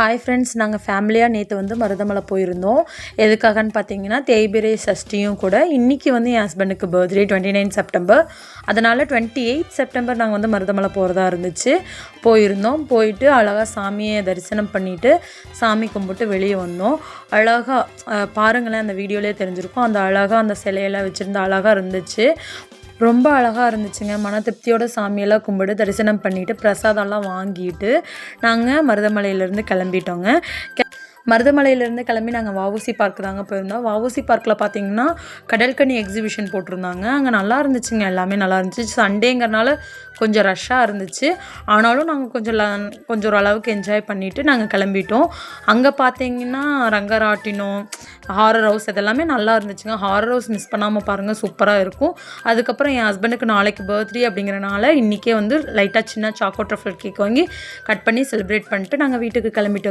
Hi friends, நாங்கள் ஃபேமிலியாக நேற்று வந்து மருதமலை போயிருந்தோம். எதுக்காகன்னு பார்த்தீங்கன்னா தேய்பிறை சஷ்டியும் கூட. இன்றைக்கி வந்து என் ஹஸ்பண்டுக்கு பர்த்டே 29 செப்டம்பர். அதனால் 28 செப்டம்பர் நாங்கள் வந்து மருதமலை போகிறதா இருந்துச்சு. போயிருந்தோம். போயிட்டு அழகாக சாமியை தரிசனம் பண்ணிவிட்டு சாமி கும்பிட்டு வெளியே வந்தோம். அழகாக பாருங்களேன், அந்த வீடியோலேயே தெரிஞ்சிருக்கும். அந்த அழகாக அந்த சிலையெல்லாம் வச்சுருந்து அழகாக இருந்துச்சு. ரொம்ப அழகாக இருந்துச்சுங்க. மன திருப்தியோட சாமியெல்லாம் கும்பிட்டு தரிசனம் பண்ணிவிட்டு பிரசாதம்லாம் வாங்கிட்டு நாங்கள் மருதமலையிலேருந்து கிளம்பிட்டோங்க. மருதமலையிலேருந்து கிளம்பி நாங்கள் வஉசி பார்க் தாங்க போயிருந்தோம். வஉசி பார்க்கில் பார்த்திங்கன்னா கடல்கனி எக்ஸிபிஷன் போட்டிருந்தாங்க. அங்கே நல்லா இருந்துச்சுங்க, எல்லாமே நல்லா இருந்துச்சு. சண்டேங்கிறனால கொஞ்சம் ரஷ்ஷாக இருந்துச்சு. ஆனாலும் நாங்கள் கொஞ்சம் ஓரளவுக்கு என்ஜாய் பண்ணிவிட்டு நாங்கள் கிளம்பிட்டோம். அங்கே பார்த்திங்கன்னா ரங்கராட்டினம், ஹாரர் ஹவுஸ் இதெல்லாமே நல்லா இருந்துச்சுங்க. ஹாரர் ஹவுஸ் மிஸ் பண்ணாமல் பாருங்கள், சூப்பராக இருக்கும். அதுக்கப்புறம் என் ஹஸ்பண்டுக்கு நாளைக்கு பர்த்டே அப்படிங்கிறனால இன்றைக்கே வந்து லைட்டாக சின்ன சாக்கோ ட்ரஃபிள் கேக் வாங்கி கட் பண்ணி செலிப்ரேட் பண்ணிட்டு நாங்கள் வீட்டுக்கு கிளம்பிட்டோம்.